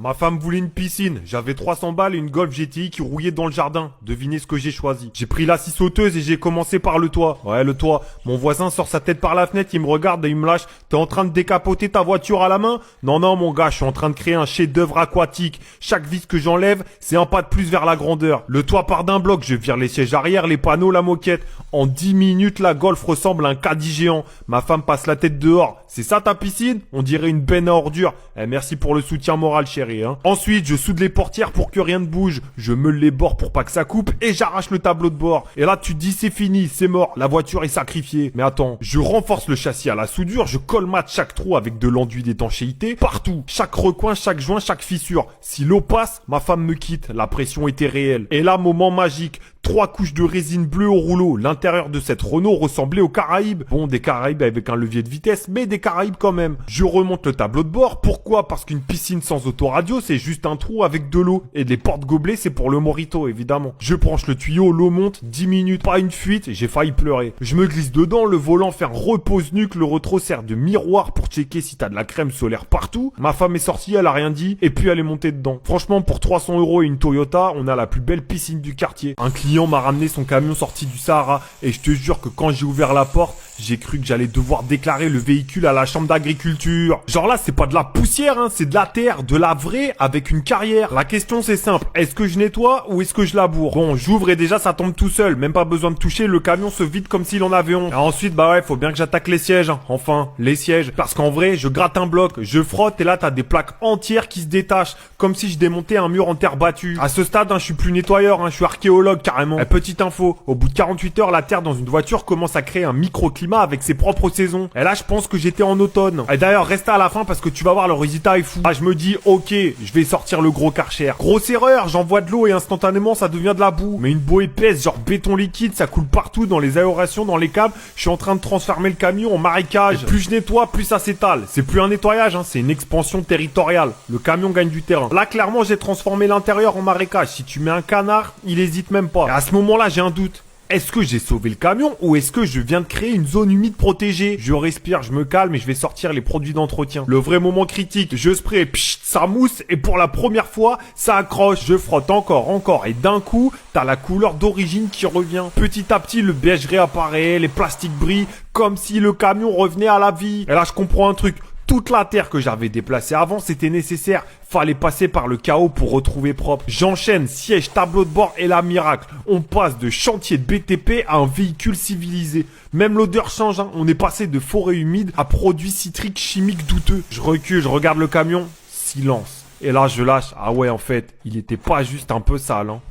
Ma femme voulait une piscine, j'avais 300 balles et une Golf GTI qui rouillait dans le jardin. Devinez ce que j'ai choisi. J'ai pris la scie sauteuse et j'ai commencé par le toit. Ouais, le toit. Mon voisin sort sa tête par la fenêtre, il me regarde et il me lâche. T'es en train de décapoter ta voiture à la main? Non, non, mon gars, je suis en train de créer un chef-d'œuvre aquatique. Chaque vis que j'enlève, c'est un pas de plus vers la grandeur. Le toit part d'un bloc, je vire les sièges arrière, les panneaux, la moquette. En 10 minutes, la Golf ressemble à un caddie géant. Ma femme passe la tête dehors. C'est ça ta piscine? On dirait une benne à ordures. Eh, merci pour le soutien moral, chérie, hein. Ensuite, je soude les portières pour que rien ne bouge. Je meule les bords pour pas que ça coupe et j'arrache le tableau de bord. Et là, tu te dis c'est fini, c'est mort, la voiture est sacrifiée. Mais attends, je renforce le châssis à la soudure, je colmate chaque trou avec de l'enduit d'étanchéité, partout. Chaque recoin, chaque joint, chaque fissure. Si l'eau passe, ma femme me quitte. La pression était réelle. Et là, moment magique. 3 couches de résine bleue au rouleau. L'intérieur de cette Renault ressemblait aux Caraïbes. Bon, des Caraïbes avec un levier de vitesse, mais des Caraïbes quand même. Je remonte le tableau de bord. Pourquoi? Parce qu'une piscine sans autoradio, c'est juste un trou avec de l'eau. Et les porte-gobelets, c'est pour le mojito, évidemment. Je branche le tuyau, l'eau monte, 10 minutes, pas une fuite, j'ai failli pleurer. Je me glisse dedans, le volant fait un repose-nuque, le rétro sert de miroir pour checker si t'as de la crème solaire partout. Ma femme est sortie, elle a rien dit, et puis elle est montée dedans. Franchement, pour 300 € et une Toyota, on a la plus belle piscine du quartier. Un client m'a ramené son camion sorti du Sahara, et je te jure que quand j'ai ouvert la porte, j'ai cru que j'allais devoir déclarer le véhicule à la chambre d'agriculture. Genre là, c'est pas de la poussière, hein, c'est de la terre, de la vraie, avec une carrière. La question c'est simple, est-ce que je nettoie ou est-ce que je laboure? Bon, j'ouvre et déjà ça tombe tout seul, même pas besoin de toucher, le camion se vide comme s'il en avait honte. Et ensuite, bah ouais, faut bien que j'attaque les sièges, hein. Enfin, les sièges. Parce qu'en vrai, je gratte un bloc, je frotte et là t'as des plaques entières qui se détachent, comme si je démontais un mur en terre battue. À ce stade, hein, je suis plus nettoyeur, hein, je suis archéologue carrément. Et petite info, au bout de 48 heures, la terre dans une voiture commence à créer un microclimat avec ses propres saisons. Et là, je pense que j'étais en automne. Et d'ailleurs, reste à la fin parce que tu vas voir, le résultat est fou. Là, je me dis, ok, je vais sortir le gros Karcher. Grosse erreur, j'envoie de l'eau et instantanément, ça devient de la boue. Mais une boue épaisse, genre béton liquide, ça coule partout dans les aérations, dans les câbles. Je suis en train de transformer le camion en marécage. Et plus je nettoie, plus ça s'étale. C'est plus un nettoyage, hein, c'est une expansion territoriale. Le camion gagne du terrain. Là, clairement, j'ai transformé l'intérieur en marécage. Si tu mets un canard, il hésite même pas. Et à ce moment-là, j'ai un doute. Est-ce que j'ai sauvé le camion ou est-ce que je viens de créer une zone humide protégée? Je respire, je me calme et je vais sortir les produits d'entretien. Le vrai moment critique, je spray, pchit, ça mousse et pour la première fois, ça accroche. Je frotte encore et d'un coup, t'as la couleur d'origine qui revient. Petit à petit, le beige réapparaît, les plastiques brillent comme si le camion revenait à la vie. Et là, je comprends un truc. Toute la terre que j'avais déplacée avant, c'était nécessaire. Fallait passer par le chaos pour retrouver propre. J'enchaîne, siège, tableau de bord et la miracle. On passe de chantier de BTP à un véhicule civilisé. Même l'odeur change, hein. On est passé de forêt humide à produits citriques chimiques douteux. Je recule, je regarde le camion. Silence. Et là, je lâche. Ah ouais, en fait, il était pas juste un peu sale, hein.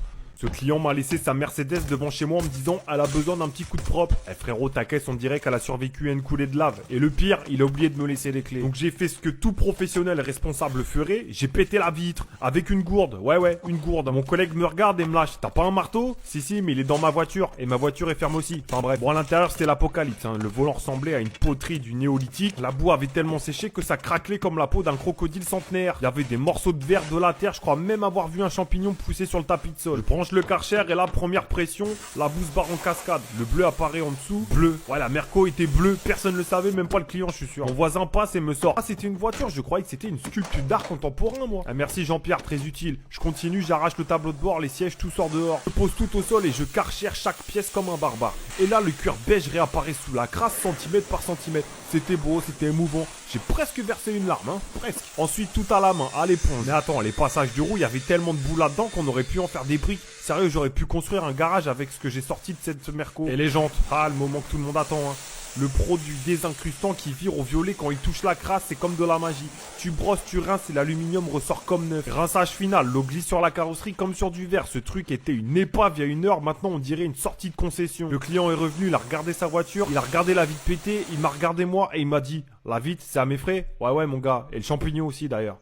Ce client m'a laissé sa Mercedes devant chez moi en me disant « Elle a besoin d'un petit coup de propre ». Eh frérot, ta caisse, on dirait qu'elle a survécu à une coulée de lave. Et le pire, il a oublié de me laisser les clés. Donc j'ai fait ce que tout professionnel responsable ferait. J'ai pété la vitre avec une gourde. Ouais, une gourde. Mon collègue me regarde et me lâche. T'as pas un marteau? Si, mais il est dans ma voiture. Et ma voiture est ferme aussi. Enfin bref. Bon, à l'intérieur, c'était l'apocalypse, hein. Le volant ressemblait à une poterie du néolithique. La boue avait tellement séché que ça craquelait comme la peau d'un crocodile centenaire. Il y avait des morceaux de verre, de la terre. Je crois même avoir vu un champignon pousser sur le tapis de sol. Le Karcher et la première pression, la bouse barre en cascade. Le bleu apparaît en dessous, bleu. Ouais, la Merco était bleue, personne ne le savait, même pas le client, je suis sûr. Mon voisin passe et me sort. Ah, c'était une voiture, je croyais que c'était une sculpture d'art contemporain, moi. Ah, merci Jean-Pierre, très utile. Je continue, j'arrache le tableau de bord, les sièges, tout sort dehors. Je pose tout au sol et je Karcher chaque pièce comme un barbare. Et là, le cuir beige réapparaît sous la crasse, centimètre par centimètre. C'était beau, c'était émouvant. J'ai presque versé une larme, hein, presque. Ensuite, tout à la main, à l'éponge. Mais attends, les passages de roue, il y avait tellement de boue là-dedans qu'on aurait pu en faire des briques. Sérieux, j'aurais pu construire un garage avec ce que j'ai sorti de cette Merco. Et les jantes. Ah, le moment que tout le monde attend, hein. Le produit désincrustant qui vire au violet quand il touche la crasse, c'est comme de la magie. Tu brosses, tu rinces et l'aluminium ressort comme neuf. Rinçage final, l'eau glisse sur la carrosserie comme sur du verre. Ce truc était une épave il y a une heure, maintenant on dirait une sortie de concession. Le client est revenu, il a regardé sa voiture, il a regardé la vitre pétée, il m'a regardé moi et il m'a dit « La vitre, c'est à mes frais ?» Ouais mon gars, et le champignon aussi d'ailleurs.